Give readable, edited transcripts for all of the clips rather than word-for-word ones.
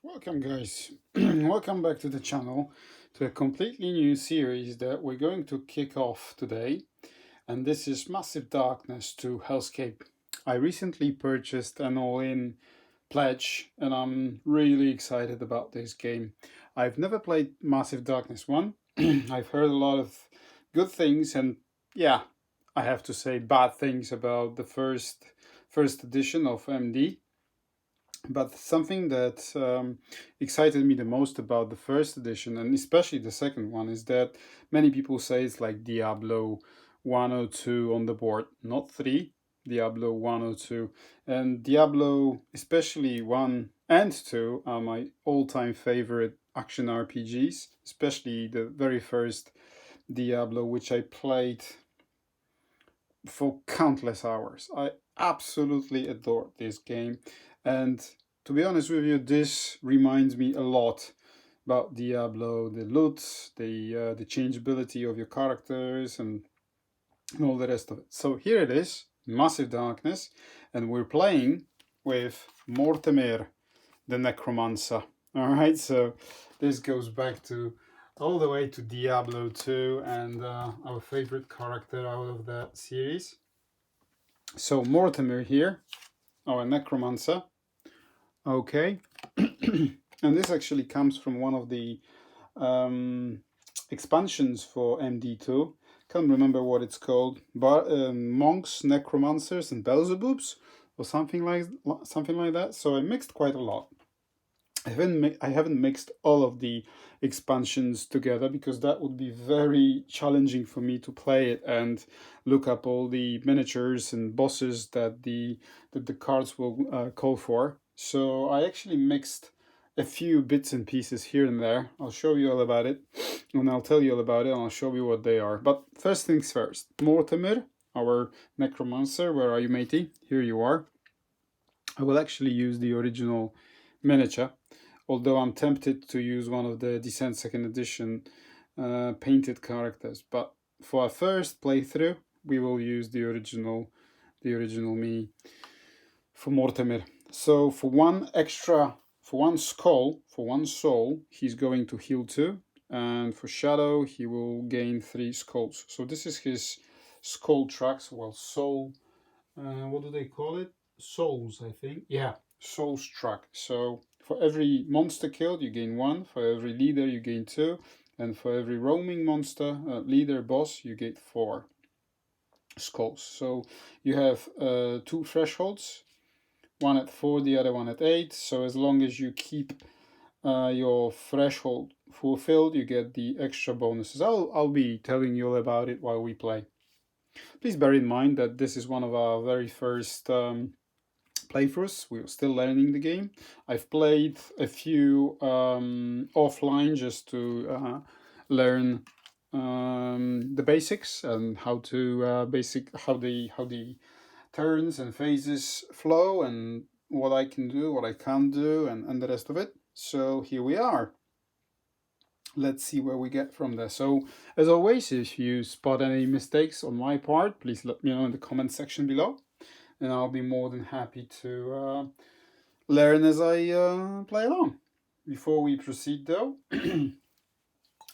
Welcome guys, welcome back to the channel, to a completely new series that we're going to kick off today, and this is Massive Darkness to Hellscape. I recently purchased an all-in pledge and I'm really excited about this game. I've never played Massive Darkness 1, I've heard a lot of good things and yeah, I have to say bad things about the first edition of MD. But something that excited me the most about the first edition, and especially the second one, is that many people say it's like Diablo 102 on the board, not 3, Diablo 102. And Diablo, especially 1 and 2, are my all-time favorite action RPGs, especially the very first Diablo, which I played for countless hours. I absolutely adored this game, and to be honest with you, this reminds me a lot about Diablo, the loot, the changeability of your characters, and all the rest of it. So here it is, Massive Darkness, and we're playing with Mortemyr the Necromancer. All right, so this goes back to all the way to Diablo 2 and our favorite character out of that series. So Mortemyr here, our Necromancer. Okay, and this actually comes from one of the expansions for MD2. Can't remember what it's called, but Monks, Necromancers, and Beelzebubs, or something like that. So I mixed quite a lot. I haven't mixed all of the expansions together because that would be very challenging for me to play it and look up all the miniatures and bosses that the cards will call for. So I actually mixed a few bits and pieces here and there. I'll show you all about it, and I'll tell you all about it, and I'll show you what they are. But first things first, Mortemyr, our Necromancer. Where are you, matey? Here you are. I will actually use the original miniature, although I'm tempted to use one of the Descent 2nd edition painted characters. But for our first playthrough, we will use the original mini for Mortemyr. So for one soul, he's going to heal 2, and for Shadow, he will gain 3 skulls. So this is his skull tracks. Well, soul, what do they call it? Souls, I think. Yeah, souls track. So for every monster killed, you gain 1. For every leader, you gain 2. And for every roaming monster, leader, boss, you get 4 skulls. So you have 2 thresholds, one at 4, the other one at 8. So as long as you keep your threshold fulfilled, you get the extra bonuses. I'll be telling you all about it while we play. Please bear in mind that this is one of our very first playthroughs. We're still learning the game. I've played a few offline just to learn the basics and how to how the turns and phases flow and what I can do, what I can't do, and the rest of it. So here we are. Let's see where we get from there. So as always, if you spot any mistakes on my part, please let me know in the comment section below, and I'll be more than happy to learn as I play along. Before we proceed though,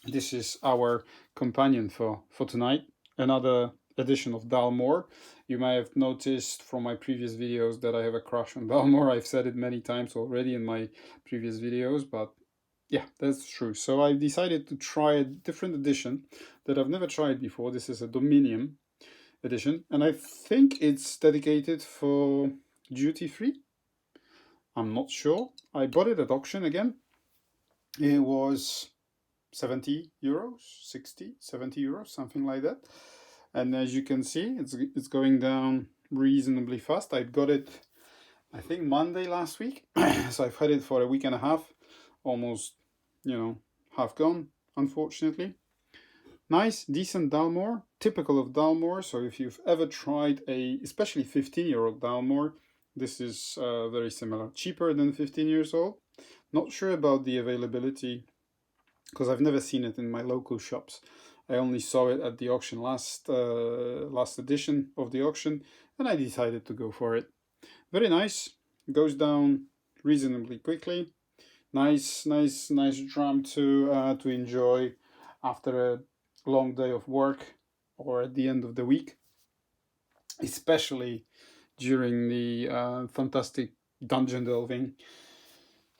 this is our companion for tonight, another edition of Dalmor. You may have noticed from my previous videos that I have a crush on Dalmor. I've said it many times already in my previous videos, but yeah, that's true. So I decided to try a different edition that I've never tried before. This is a Dominion edition, and I think it's dedicated for duty free. I'm not sure. I bought it at auction again. It was 70 euros, 60, 70 euros, something like that. And as you can see, it's going down reasonably fast. I got it, I think, Monday last week. So I've had it for a week and a half, almost, half gone, unfortunately. Nice, decent Dalmor, typical of Dalmor. So if you've ever tried especially 15-year-old Dalmor, this is very similar. Cheaper than 15 years old. Not sure about the availability because I've never seen it in my local shops. I only saw it at the auction last edition of the auction, and I decided to go for it. Very nice. Goes down reasonably quickly. Nice drum to enjoy after a long day of work or at the end of the week, especially during the fantastic dungeon delving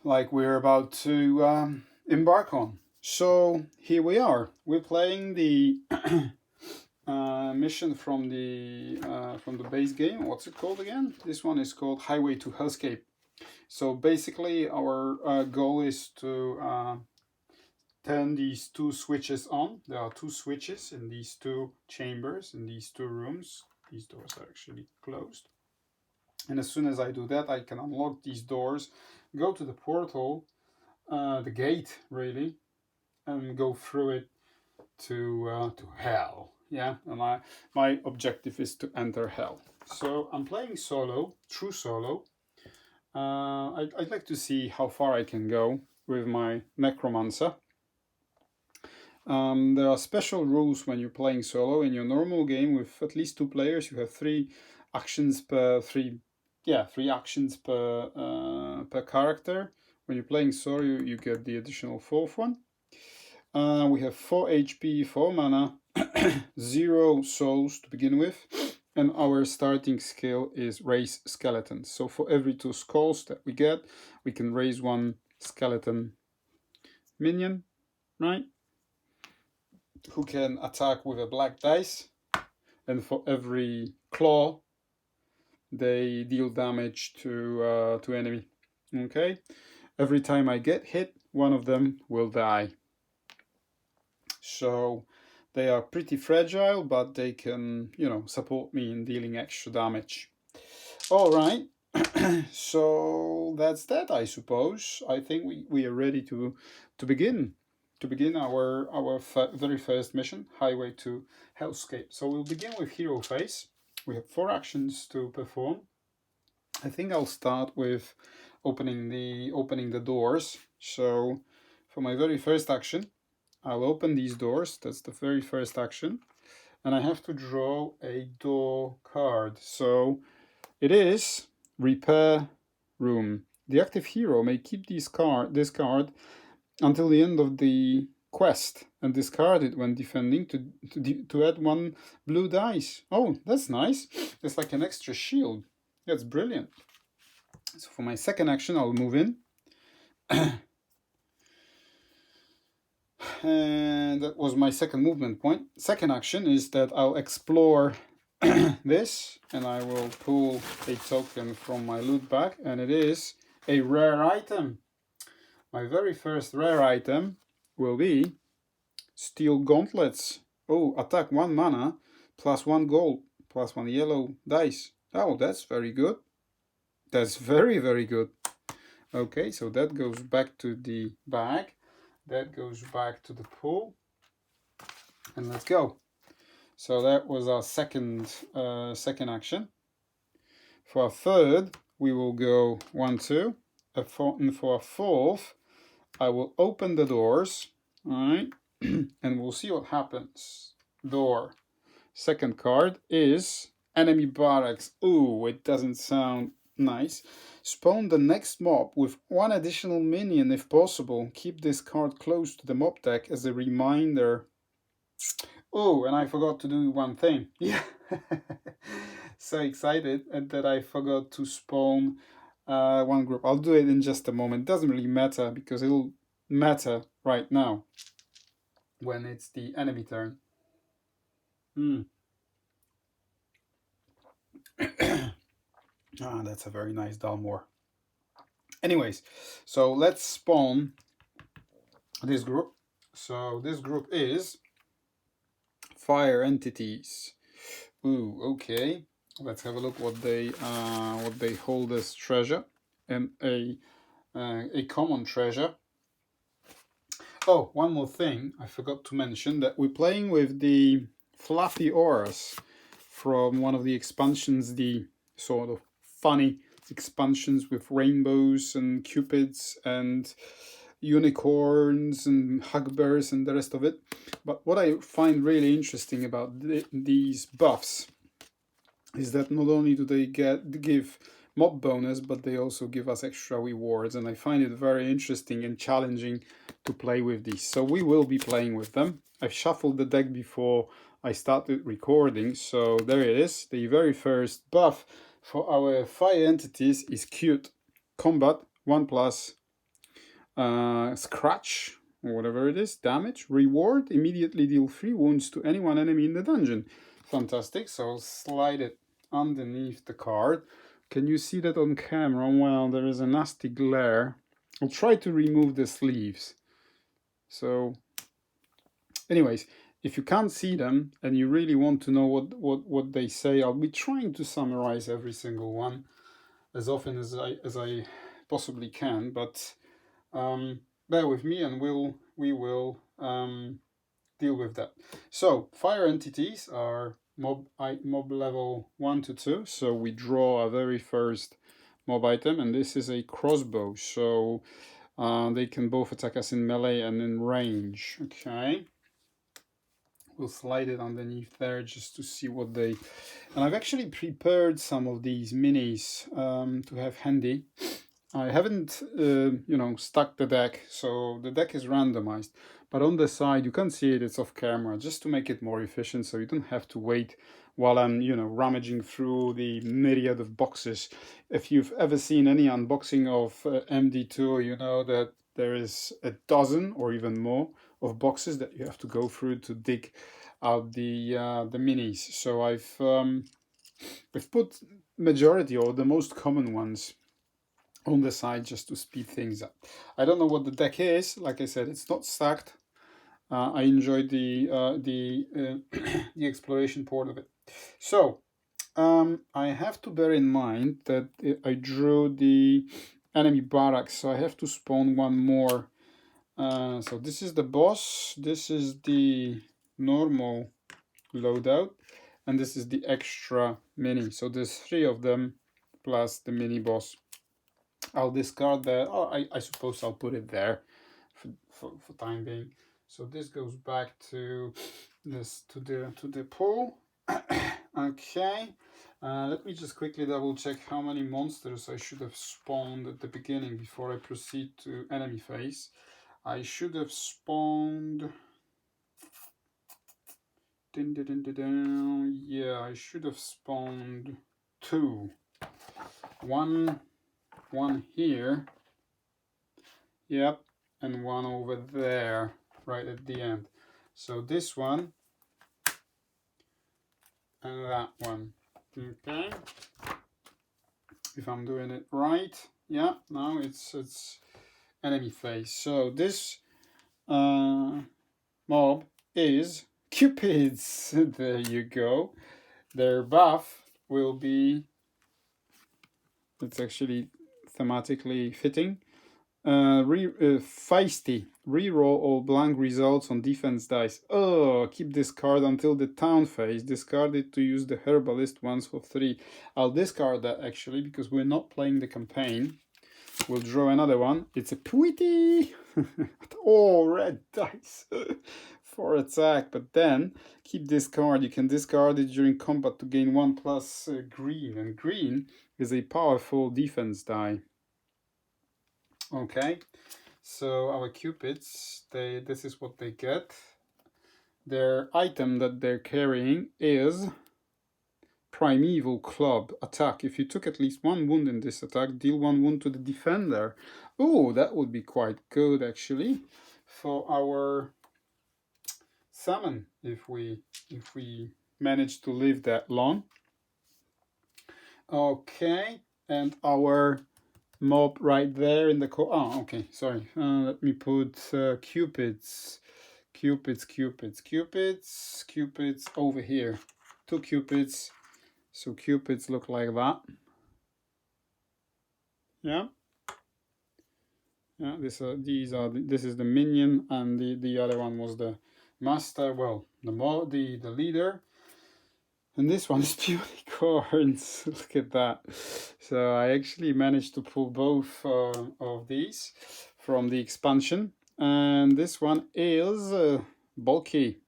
like we're about to embark on. So here we are. We're playing the mission from the base game. What's it called again? This one is called Highway to Hellscape. So basically, our goal is to turn these two switches on. There are two switches in these two chambers, in these two rooms. These doors are actually closed. And as soon as I do that, I can unlock these doors, go to the portal, the gate really, and go through it to hell. Yeah, and my objective is to enter hell. So I'm playing solo, true solo. I'd like to see how far I can go with my Necromancer. There are special rules when you're playing solo. In your normal game with at least 2 players, you have 3 actions per per character. When you're playing solo, you get the additional 4th one. We have 4 HP, 4 mana, 0 souls to begin with, and our starting skill is raise skeletons. So for every 2 skulls that we get, we can raise 1 skeleton minion, right? Who can attack with a black dice, and for every claw, they deal damage to enemy. Okay, every time I get hit, one of them will die. So they are pretty fragile, but they can, support me in dealing extra damage. All right, so that's that, I suppose. I think we are ready to begin our very first mission, Highway to Hellscape. So we'll begin with hero phase. We have 4 actions to perform. I think I'll start with opening the doors. So for my very first action, I'll open these doors. That's the very first action. And I have to draw a door card. So it is Repair Room. The active hero may keep this card until the end of the quest and discard it when defending to add 1 blue dice. Oh, that's nice. It's like an extra shield. That's brilliant. So for my second action, I'll move in. And that was my second movement point. Second action is that I'll explore this, and I will pull a token from my loot bag, and it is a rare item. My very first rare item will be Steel Gauntlets. Oh, attack 1 mana, plus 1 gold, plus 1 yellow dice. Oh, that's very good. That's very, very good. Okay, so that goes back to the bag. That goes back to the pool. And let's go. So that was our second action. For our third, we will go 1, 2. And for our fourth, I will open the doors. Alright. And we'll see what happens. Door. Second card is Enemy Barracks. Ooh, it doesn't sound nice. Spawn the next mob with 1 additional minion if possible. Keep this card close to the mob deck as a reminder. Oh, and I forgot to do one thing. Yeah. So excited that I forgot to spawn 1 group. I'll do it in just a moment. It doesn't really matter because it'll matter right now when it's the enemy turn. That's a very nice Dalmor. Anyways, so let's spawn this group. So this group is Fire Entities. Ooh, okay. Let's have a look what they hold as treasure, and a common treasure. Oh, one more thing I forgot to mention, that we're playing with the fluffy auras from one of the expansions, the sort of funny expansions with rainbows and cupids and unicorns and hugbears and the rest of it. But what I find really interesting about these buffs is that not only do they give mob bonus, but they also give us extra rewards, and I find it very interesting and challenging to play with these. So we will be playing with them. I've shuffled the deck before I started recording, so there it is. The very first buff for our fire entities is Cute Combat 1+, Scratch, or whatever it is, damage, reward, immediately deal 3 wounds to any one enemy in the dungeon. Fantastic, so I'll slide it underneath the card. Can you see that on camera? Well, there is a nasty glare. I'll try to remove the sleeves. So, anyways, if you can't see them and you really want to know what they say, I'll be trying to summarize every single one as often as I possibly can, but bear with me and we will deal with that. So fire entities are mob level 1 to 2, so we draw a very first mob item, and this is a crossbow, so they can both attack us in melee and in range. Okay, we'll slide it underneath there just to see what they... And I've actually prepared some of these minis to have handy. I haven't, stuck the deck, so the deck is randomized. But on the side, you can see it, it's off camera, just to make it more efficient, so you don't have to wait while I'm, rummaging through the myriad of boxes. If you've ever seen any unboxing of MD2, you know that there is a dozen or even more of boxes that you have to go through to dig out the minis. So I've put majority or the most common ones on the side just to speed things up. I don't know what the deck is. Like I said, it's not stacked. I enjoyed the exploration part of it. So I have to bear in mind that I drew the enemy barracks, so I have to spawn one more. So this is the boss, this is the normal loadout, and this is the extra mini. So there's 3 of them plus the mini boss. I'll discard that. Oh, I suppose I'll put it there for time being. So this goes back to this to the pool. Okay. Let me just quickly double check how many monsters I should have spawned at the beginning before I proceed to enemy phase. I should have spawned... Yeah, I should have spawned 2. One here, yep, and one over there, right at the end. So this one and that one, okay. If I'm doing it right, yeah. Now it's enemy phase. So this mob is Cupids. There you go. Their buff will be. It's actually thematically fitting. Feisty. Reroll all blank results on defense dice. Oh, keep this card until the town phase. Discard it to use the herbalist once for 3. I'll discard that actually because we're not playing the campaign. We'll draw another one. It's a Tweety. Oh, red dice for attack. But then keep this card. You can discard it during combat to gain 1+ green, and green is a powerful defense die. Okay, so our Cupids, this is what they get. Their item that they're carrying is Primeval Club. Attack. If you took at least 1 wound in this attack, deal 1 wound to the defender. Oh, that would be quite good actually for our summon if we manage to live that long. Okay, and our mob right there in the oh, okay, sorry. Let me put Cupids over here. 2 Cupids. So Cupids look like that. Yeah. Yeah. This is the minion, and the other one was the master. Well, the leader. And this one is Unicorns. Look at that. So I actually managed to pull both of these from the expansion. And this one is bulky.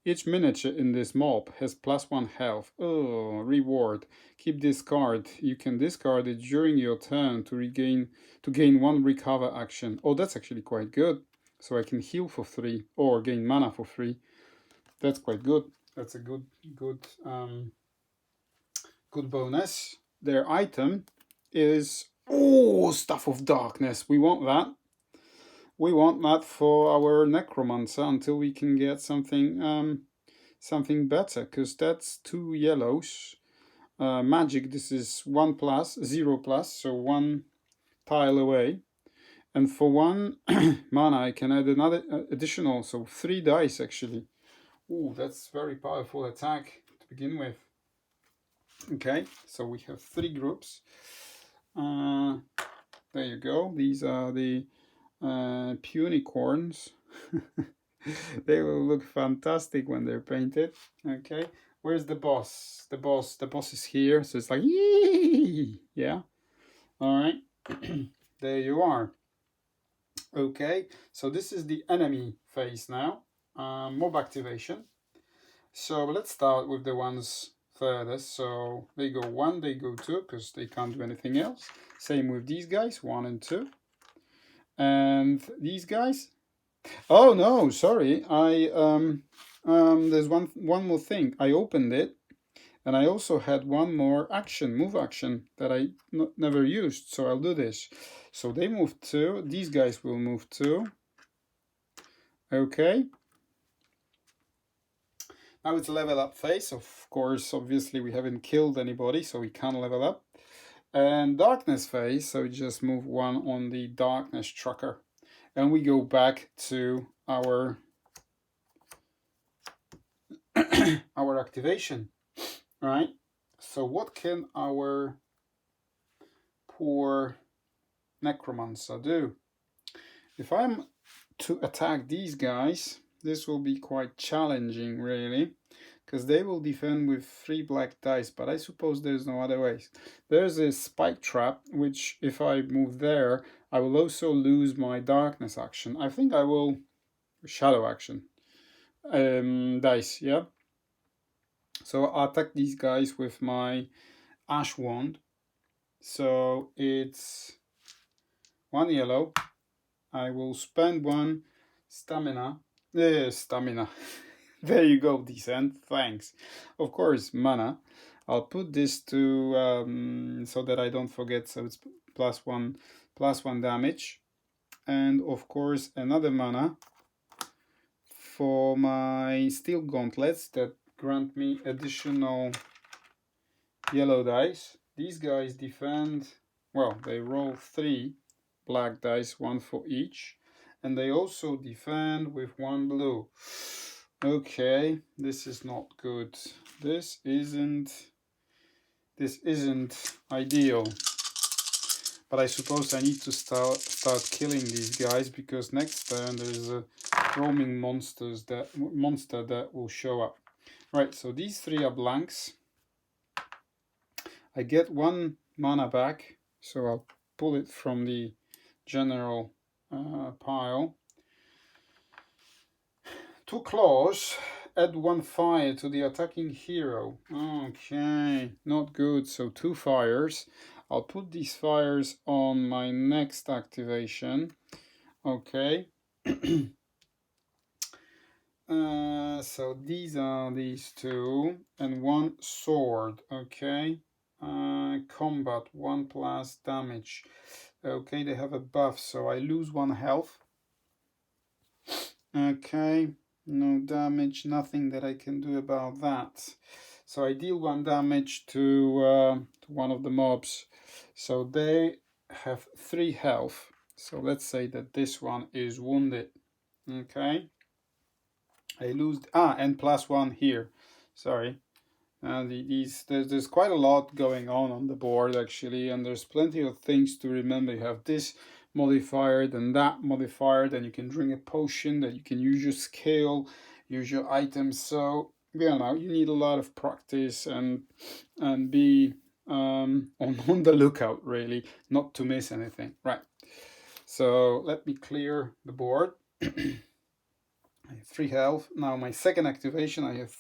Each miniature in this mob has +1 health. Oh, reward. Keep this card. You can discard it during your turn to gain 1 recover action. Oh, that's actually quite good. So I can heal for 3 or gain mana for 3. That's quite good. That's a good bonus. Their item is Staff of Darkness. We want that. We want that for our Necromancer until we can get something something better, because that's 2 yellows. Magic, this is 1+, 0+, so 1 tile away. And for 1 mana, I can add another additional, so 3 dice actually. Ooh, that's very powerful attack to begin with. Okay, so we have 3 groups. There you go. These are the Punicorns. They will look fantastic when they're painted. Okay, where's the boss? The boss is here, so it's like, yee! Yeah. All right. There you are. Okay, so this is the enemy phase now. Mob activation. So let's start with the ones furthest. So they go 1, they go 2, because they can't do anything else. Same with these guys, 1 and 2. And these guys, oh no, sorry, I there's one more thing. I opened it, and I also had one more move action that I never used, so I'll do this. So they move 2, these guys will move 2. Okay, now it's level up phase. Of course, obviously we haven't killed anybody, so we can't level up. And darkness phase, so we just move 1 on the darkness tracker, and we go back to our our activation. Right, so what can our poor Necromancer do? If I'm to attack these guys, this will be quite challenging, really, because they will defend with 3 black dice, but I suppose there's no other ways. There's a spike trap, which if I move there, I will also lose my darkness action. I think I will shadow action. Dice, yeah? So I'll attack these guys with my Ash Wand. So it's 1 yellow. I will spend 1 stamina. Stamina. There you go, Descent. Thanks. Of course, mana. I'll put this to so that I don't forget. So it's +1 damage, and of course another mana for my steel gauntlets that grant me additional yellow dice. These guys defend, well, they roll 3 black dice, 1 for each, and they also defend with 1 blue. Okay, this is not good. This isn't ideal. But I suppose I need to start killing these guys, because next turn there's a roaming monster that will show up. Right, so these 3 are blanks. I get 1 mana back, so I'll pull it from the general pile. 2 claws, add 1 fire to the attacking hero. Okay, not good, so 2 fires. I'll put these fires on my next activation. Okay. So these are these 2, and 1 sword. Okay. Combat 1+ damage. Okay, they have a buff, so I lose 1 health. Okay, no damage, nothing that I can do about that. So I deal 1 damage to one of the mobs. So they have 3 health. So let's say that this one is wounded. Okay. I lose and +1 here. Sorry. There's quite a lot going on the board actually, and there's plenty of things to remember. You have this modifier, then that modifier, then you can drink a potion, that you can use your skill, use your items. So you know, you need a lot of practice and be on the lookout, really, not to miss anything. Right. So let me clear the board. I have 3 health. Now my second activation, I have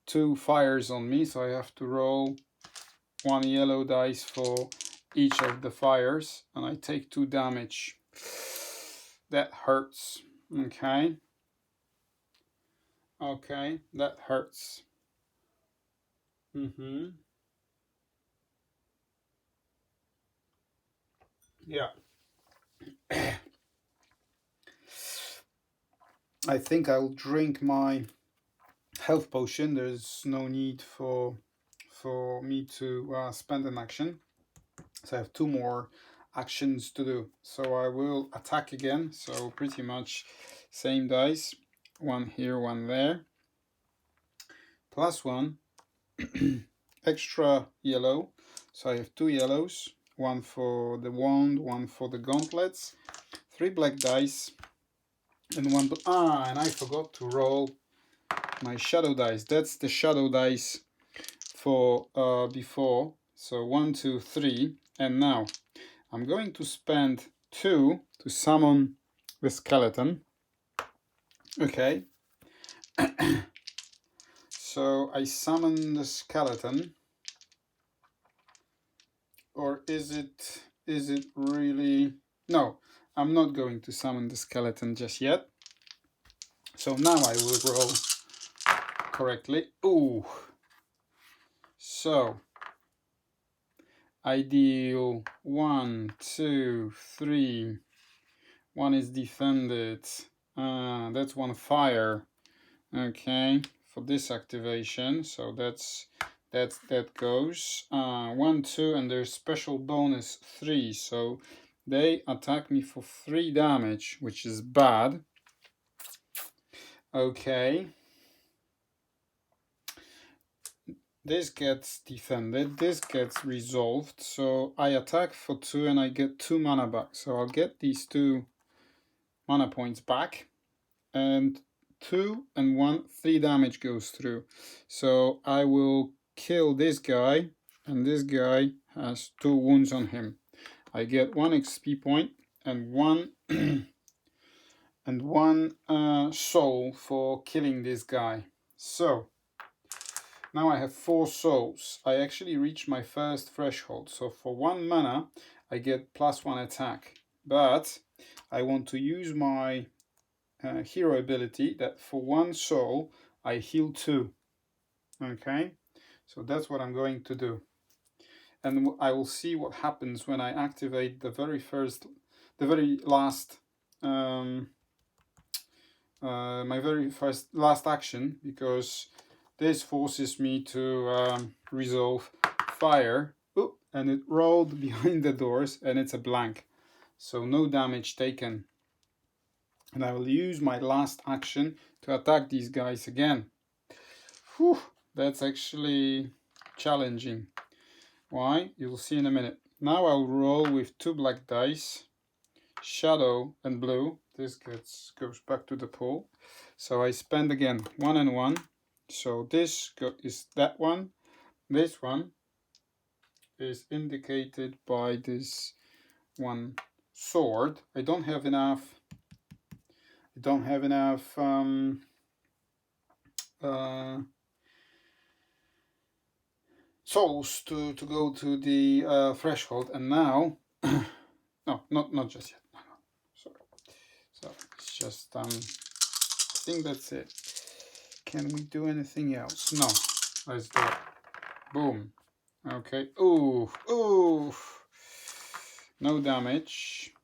2 fires on me, so I have to roll 1 yellow dice for each of the fires, and I take 2 damage. That hurts. Okay. Okay, that hurts. Yeah. I think I'll drink my health potion. There's no need for me to spend an action. So I have 2 more actions to do. So I will attack again. So pretty much same dice. 1 here, 1 there. +1. Extra yellow. So I have 2 yellows. 1 for the wand, 1 for the gauntlets. 3 black dice. And 1... and I forgot to roll my shadow dice. That's the shadow dice for before. So 1, 2, 3. And now I'm going to spend 2 to summon the skeleton. Okay. So I summon the skeleton. Or is it really... No, I'm not going to summon the skeleton just yet. So now I will roll correctly. Ooh. So I deal 1, 2, 3. 1 is defended. That's 1 fire. Okay, for this activation. So that goes 1, 2, and there's special bonus 3. So they attack me for 3 damage, which is bad. Okay. This gets defended, this gets resolved, so I attack for 2 and I get 2 mana back. So I'll get these 2 mana points back, and 2 and 1, 3 damage goes through. So I will kill this guy, and this guy has 2 wounds on him. I get 1 XP point and 1 and 1 soul for killing this guy. So now I have 4 souls. I actually reached my first threshold. So for 1 mana, I get +1 attack. But I want to use my hero ability that for 1 soul, I heal 2. Okay? So that's what I'm going to do. And I will see what happens when I activate the very last... my very last action, because this forces me to resolve fire. Ooh, and it rolled behind the doors, and it's a blank. So no damage taken. And I will use my last action to attack these guys again. Whew, that's actually challenging. Why? You'll see in a minute. Now I'll roll with 2 black dice. Shadow and blue. This goes back to the pool. So I spend again 1 and 1. So this is that one. This one is indicated by this 1 sword. I don't have enough. Souls to go to the threshold. And now, no, not just yet. No, sorry. So it's just I think that's it. Can we do anything else? No. Let's do it. Boom. Okay. Ooh. Ooh. No damage.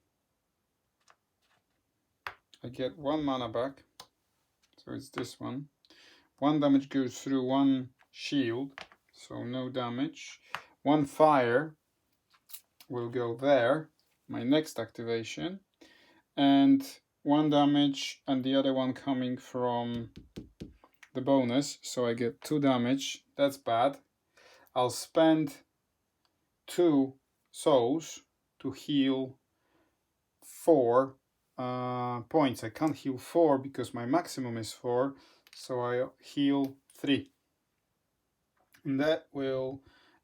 I get 1 mana back. So it's this one. 1 damage goes through 1 shield. So no damage. 1 fire will go there. My next activation. And 1 damage, and the other one coming from the bonus, so I get 2 damage. That's bad. I'll spend 2 souls to heal 4 points. I can't heal 4 because my maximum is 4, so I heal 3. And that will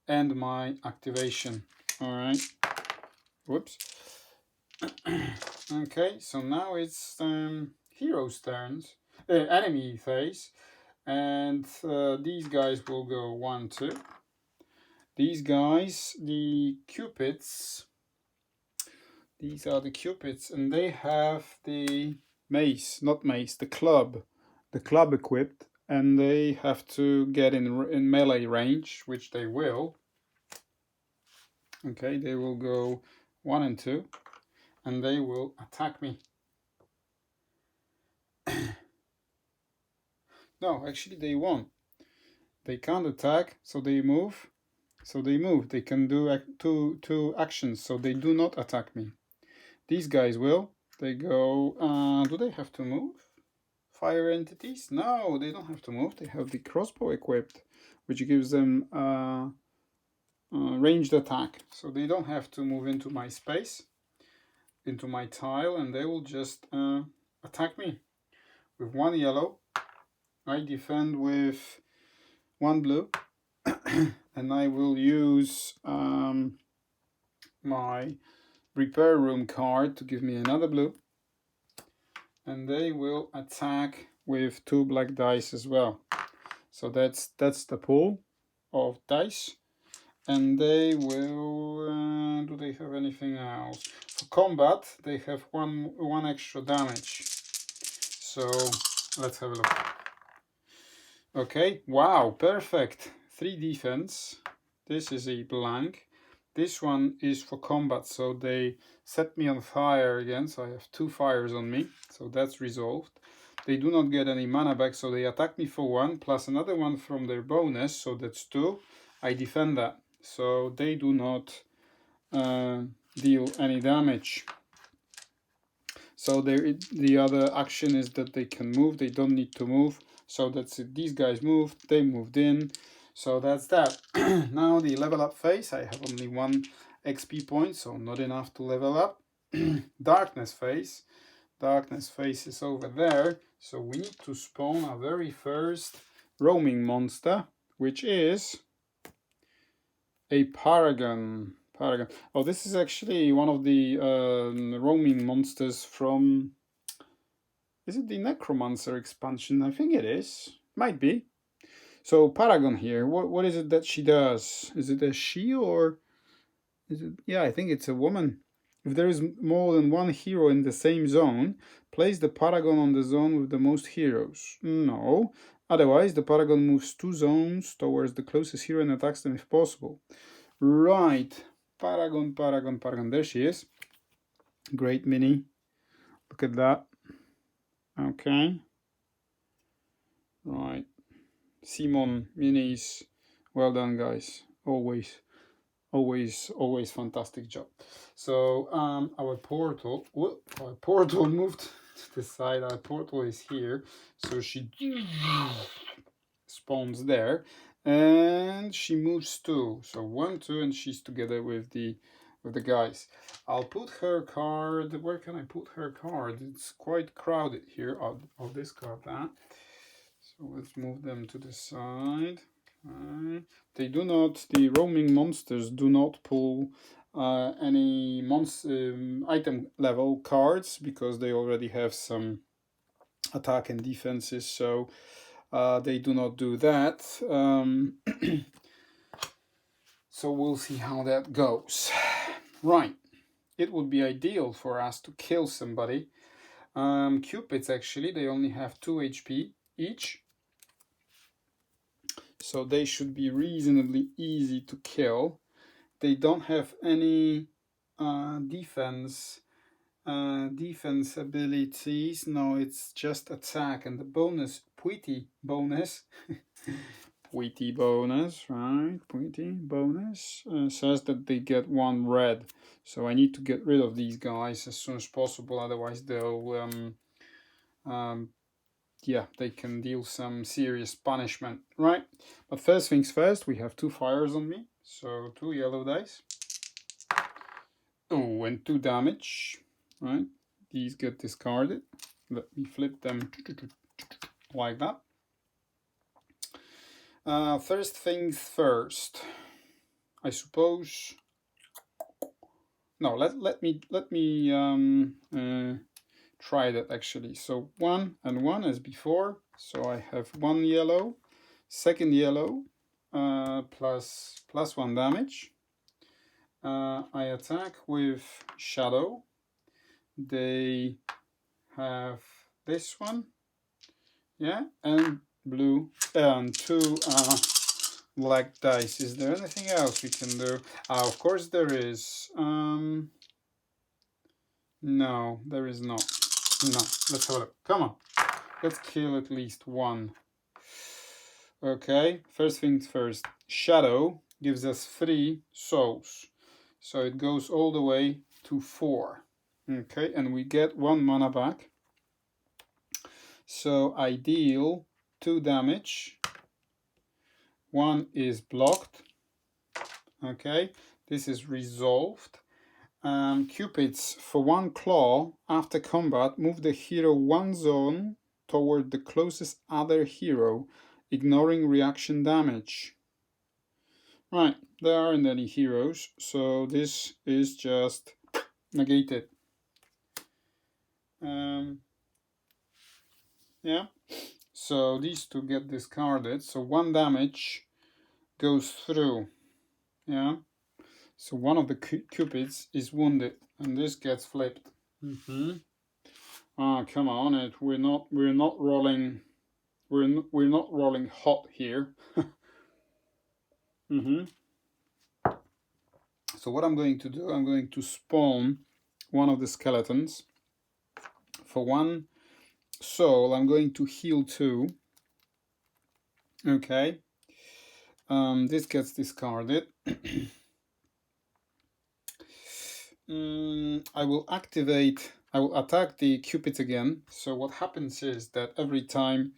end my activation. Alright. Whoops. Okay, so now it's heroes' turns. enemy phase, and these guys will go 1, 2. These guys, the cupids, these are the cupids, and they have the mace, not mace, the club equipped, and they have to get in melee range, which they will. Okay, they will go 1 and 2, and they will attack me. No, actually they won't. They can't attack, so they move. They can do two actions, so they do not attack me. These guys will. They go. Do they have to move? Fire entities? No, they don't have to move. They have the crossbow equipped, which gives them ranged attack. So they don't have to move into my space, into my tile, and they will just attack me. With 1 yellow, I defend with 1 blue. And I will use my repair room card to give me another blue, and they will attack with 2 black dice as well. So that's the pool of dice, and they will. Do they have anything else? For combat, they have one extra damage. So let's have a look. Okay, wow, perfect. 3 defense. This is a blank. This one is for combat, so they set me on fire again, so I have 2 fires on me, so that's resolved. They do not get any mana back, so they attack me for 1, plus another 1 from their bonus, so that's 2. I defend that, so they do not deal any damage. So the other action is that they can move, they don't need to move, so that's it. These guys moved, they moved in. So that's that. Now the level up phase, I have only 1 XP point, so not enough to level up. Darkness phase. Darkness phase is over there, so we need to spawn our very first roaming monster, which is a Paragon. Oh, this is actually one of the roaming monsters from... Is it the Necromancer expansion? I think it is. Might be. So Paragon here, what is it that she does? Is it a she or is it? Yeah, I think it's a woman. If there is more than 1 hero in the same zone, place the Paragon on the zone with the most heroes. No. Otherwise, the Paragon moves 2 zones towards the closest hero and attacks them if possible. Right. Paragon. There she is. Great mini. Look at that. Okay. Right. Simon minis, well done guys, always fantastic job. So our portal moved to the side. Our portal is here, so she spawns there, and she moves 2, so 1, 2, and she's together with the guys. I'll put her card. Where can I put her card? It's quite crowded here. I'll discard that. So let's move them to the side. Okay. They do not, the roaming monsters do not pull any item level cards, because they already have some attack and defenses, so they do not do that. So we'll see how that goes. Right, it would be ideal for us to kill somebody. Cupids, actually, they only have 2 HP each, so they should be reasonably easy to kill. They don't have any defense abilities. No, it's just attack, and the bonus, Pwiti bonus Pwiti bonus, right? Pwiti bonus says that they get 1 red, so I need to get rid of these guys as soon as possible, otherwise they'll yeah, they can deal some serious punishment, right? But first things first, we have 2 fires on me, so 2 yellow dice. Oh, and 2 damage, right? These get discarded. Let me flip them like that. First things first, I suppose. No, let me try that actually. So 1 and 1 as before. So I have 1 yellow, second yellow, plus 1 damage. I attack with shadow. They have this one, yeah, and blue, and 2 black dice. Is there anything else we can do? Of course there is. No, there is not. No, let's have a look. Come on, let's kill at least 1. Okay, first things first. Shadow gives us 3 souls, so it goes all the way to 4. Okay, and we get 1 mana back. So I deal 2 damage. 1 is blocked. Okay, this is resolved. Cupids, for 1 claw, after combat, move the hero 1 zone toward the closest other hero, ignoring reaction damage. Right, there aren't any heroes, so this is just negated. Yeah, so these 2 get discarded, so 1 damage goes through. Yeah, so one of the cupids is wounded, and this gets flipped. Come on, we're not rolling. We're not rolling hot here. So what I'm going to do, I'm going to spawn one of the skeletons. For 1 soul, I'm going to heal 2. Okay. This gets discarded. I will attack the cupids again. So what happens is that every time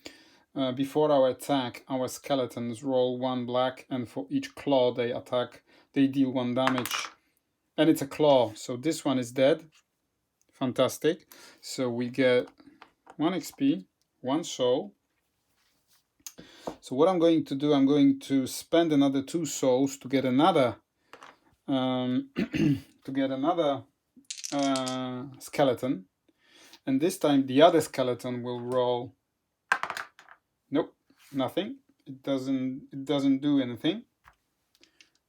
before our attack, our skeletons roll 1 black, and for each claw they attack, they deal 1 damage. And it's a claw, so this one is dead. Fantastic. So we get 1 XP, 1 soul. So what I'm going to do, I'm going to spend another 2 souls to get another skeleton, and this time the other skeleton will roll. Nope, nothing. It doesn't do anything.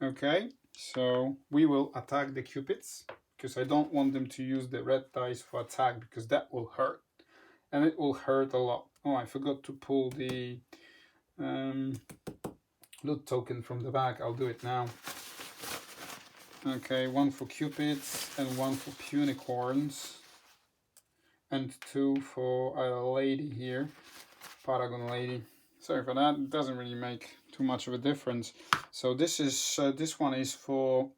Okay, so we will attack the cupids, because I don't want them to use the red dice for attack, because that will hurt, and it will hurt a lot. Oh, I forgot to pull the loot token from the bag. I'll do it now. Okay, 1 for cupids and 1 for unicorns, and 2 for a lady here, paragon lady. Sorry for that, it doesn't really make too much of a difference. So this is this one is for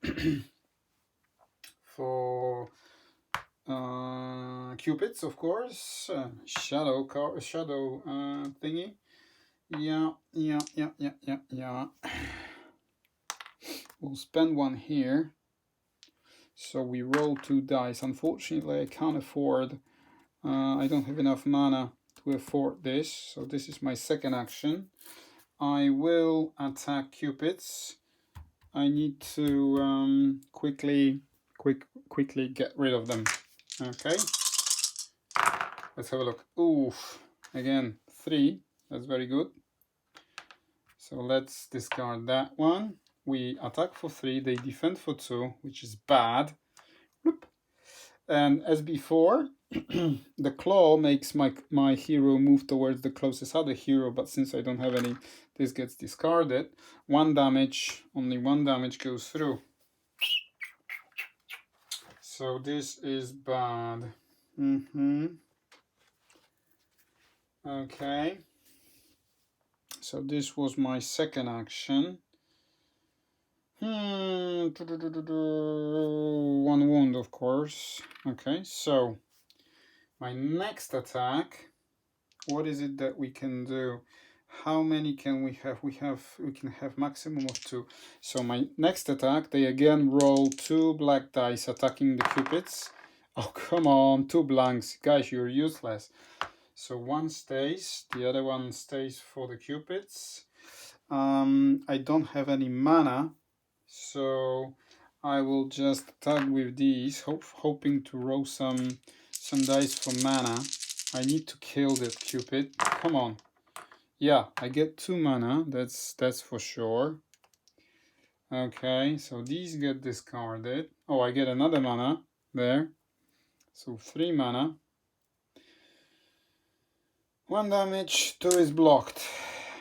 for cupids, of course. Shadow thingy. Yeah. We'll spend 1 here. So we roll 2 dice. Unfortunately, I can't afford. I don't have enough mana to afford this. So this is my second action. I will attack cupids. I need to quickly get rid of them. Okay. Let's have a look. Oof. Again, 3. That's very good. So let's discard that one. We attack for 3. They defend for 2, which is bad. And as before, the claw makes my hero move towards the closest other hero, but since I don't have any, this gets discarded. 1 damage, only 1 damage goes through. So this is bad. Okay. So this was my second action. 1 wound, of course. Okay, so my next attack, what is it that we can do? How many can we have? We can have maximum of 2. So my next attack, they again roll 2 black dice attacking the cupids. Oh, come on, 2 blanks. Guys, you're useless. So 1 stays, the other 1 stays for the cupids. I don't have any mana, so I will just attack with these, hoping to roll some some dice for mana. I need to kill that Cupid. Come on. Yeah, I get 2 mana. That's for sure. Okay, so these get discarded. Oh, I get another mana there. So 3 mana. 1 damage, 2 is blocked.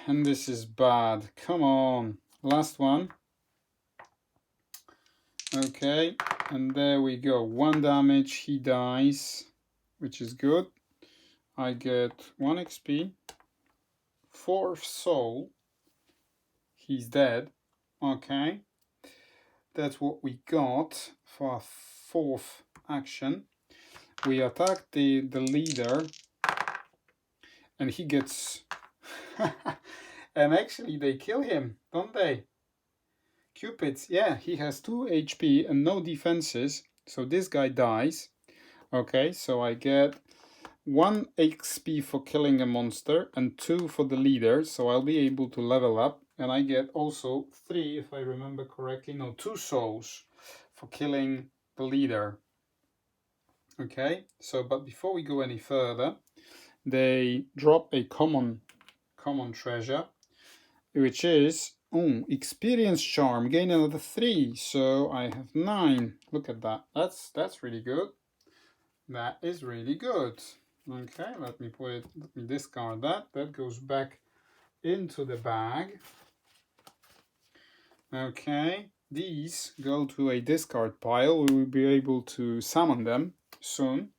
And this is bad. Come on. Last one. Okay, and there we go. 1 damage, he dies, which is good. I get 1 XP. 4th soul. He's dead. Okay. That's what we got for our 4th action. We attack the leader. And he gets... and actually they kill him, don't they? Cupids, yeah, he has 2 HP and no defenses. So this guy dies. Okay, so I get 1 XP for killing a monster and 2 for the leader. So I'll be able to level up. And I get also 3, if I remember correctly, no, 2 souls for killing the leader. Okay, so but before we go any further, they drop a common treasure, which is experience charm, gain another 3, so I have 9. Look at that. That's really good. That is really good. Okay, let me discard that. That goes back into the bag. Okay, these go to a discard pile. We will be able to summon them soon.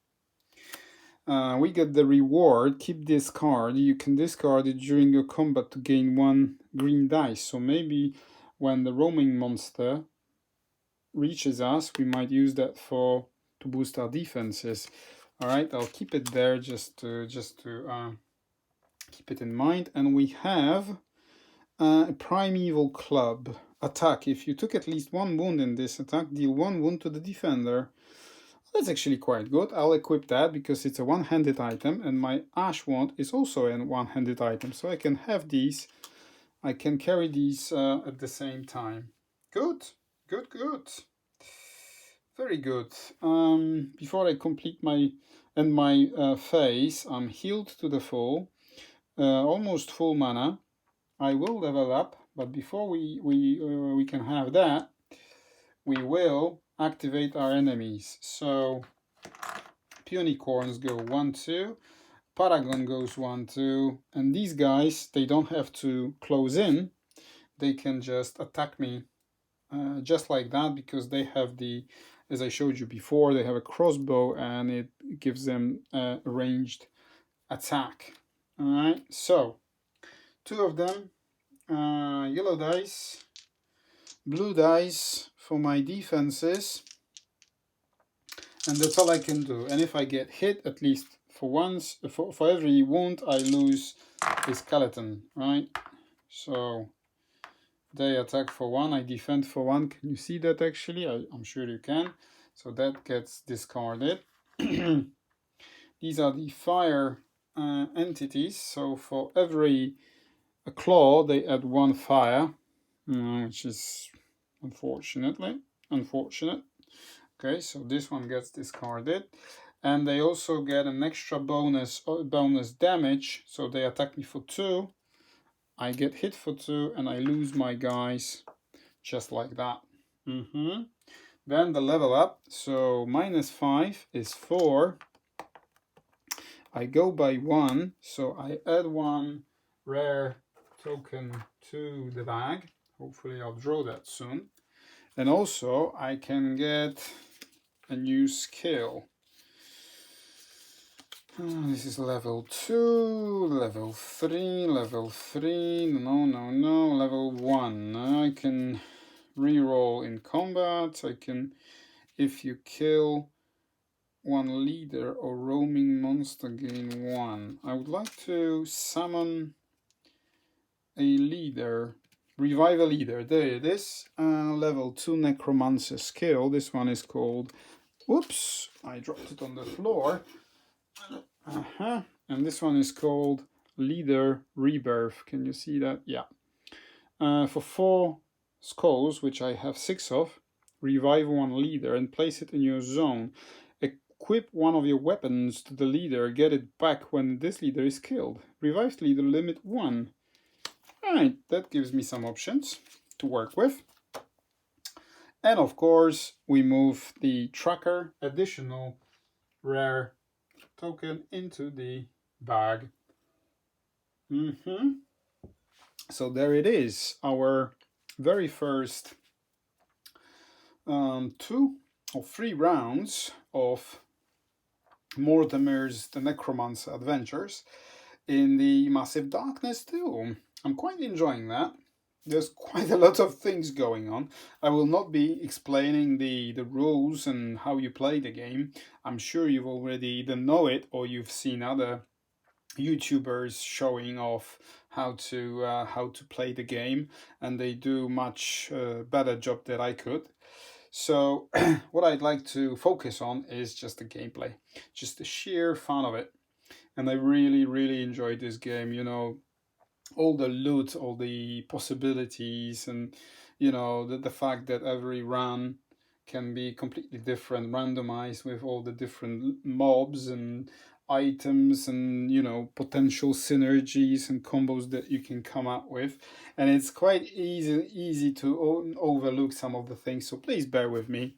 We get the reward. Keep this card. You can discard it during your combat to gain 1 green dice. So maybe when the roaming monster reaches us, we might use that to boost our defenses. All right, I'll keep it there just to keep it in mind. And we have a primeval club attack. If you took at least 1 wound in this attack, deal 1 wound to the defender. That's actually quite good. I'll equip that because it's a one-handed item, and my ash wand is also a one-handed item, so I can have these. I can carry these at the same time. Good, good, good. Very good. Before I complete my phase, I'm healed to the full, almost full mana. I will level up, but before we can have that, we will activate our enemies. So Punicorns go 1, 2, Paragon goes 1, 2, and these guys, they don't have to close in. They can just attack me just like that, because they have the, as I showed you before, they have a crossbow and it gives them a ranged attack. All right, so 2 of them, yellow dice, blue dice for my defenses, and that's all I can do. And if I get hit, at least for once, for every wound, I lose a skeleton, right? So they attack for 1, I defend for 1. Can you see that actually? I'm sure you can. So that gets discarded. These are the fire entities. So for every claw, they add 1 fire, which is unfortunate. Okay, so this one gets discarded, and they also get an extra bonus damage. So they attack me for 2. I get hit for 2, and I lose my guys just like that. Then the level up. So -5 is 4. I go by 1, so I add 1 rare token to the bag. Hopefully I'll draw that soon. And also I can get a new skill. This is level 2, level 3, level 3, no, level 1. I can reroll in combat. I can, if you kill 1 leader or roaming monster, gain 1. I would like to summon a leader, revive a leader. There it is. Level 2 Necromancer skill. This one is called, whoops, I dropped it on the floor. And this one is called Leader Rebirth. Can you see that? Yeah. For 4 skulls, which I have 6 of, revive 1 leader and place it in your zone. equip one of your weapons to the leader. Get it back when this leader is killed. Revives leader limit 1. Alright, that gives me some options to work with. And of course, we move the tracker additional rare token into the bag. So there it is, our very first 2 or 3 rounds of Mortemyr's the Necromancer adventures in the Massive Darkness 2. I'm quite enjoying that. There's quite a lot of things going on. I will not be explaining the rules and how you play the game. I'm sure you've already either know it or you've seen other YouTubers showing off how to play the game, and they do much better job than I could. So what I'd like to focus on is just the gameplay, just the sheer fun of it. And I really enjoyed this game, you know, all the loot, all the possibilities, and you know, the fact that every run can be completely different, randomized with all the different mobs and items and, you know, potential synergies and combos that you can come up with. And it's quite easy to overlook some of the things, so please bear with me.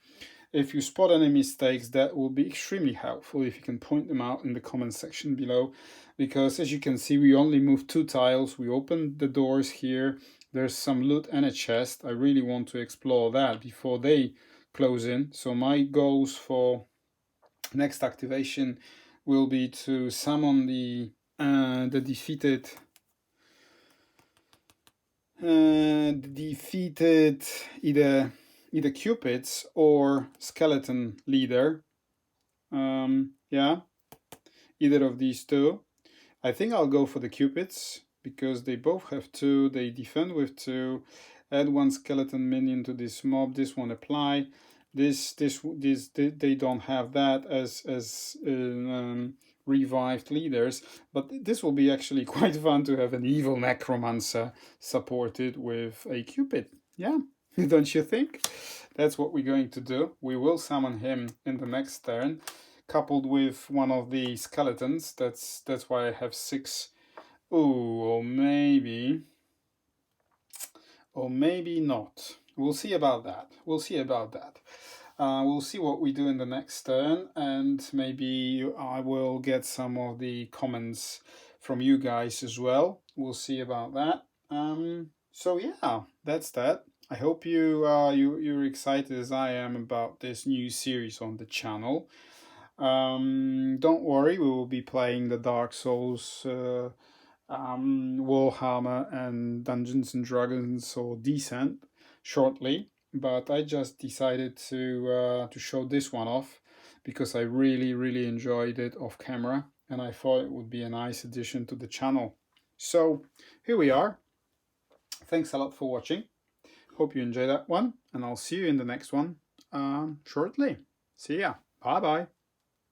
If you spot any mistakes, that will be extremely helpful if you can point them out in the comment section below, because as you can see, we only moved 2 tiles. We opened the doors here. There's some loot and a chest. I really want to explore that before they close in. So my goals for next activation will be to summon the defeated either Cupids or Skeleton leader. Yeah, either of these 2. I think I'll go for the Cupids because they both have 2. They defend with 2. Add 1 skeleton minion to this mob. This won't apply. This they don't have that as revived leaders, but this will be actually quite fun to have an evil necromancer supported with a Cupid. Yeah, don't you think? That's what we're going to do. We will summon him in the next turn, coupled with one of the skeletons. That's why I have 6. Ooh, or maybe not. We'll see about that. We'll see what we do in the next turn, and maybe I will get some of the comments from you guys as well. We'll see about that. So yeah, that's that. I hope you're excited as I am about this new series on the channel. Don't worry, we will be playing the Dark Souls, Warhammer and Dungeons and Dragons or Descent shortly, but I just decided to show this one off because I really enjoyed it off camera, and I thought it would be a nice addition to the channel. So here we are. Thanks a lot for watching. Hope you enjoyed that one, and I'll see you in the next one shortly. See ya. Bye bye.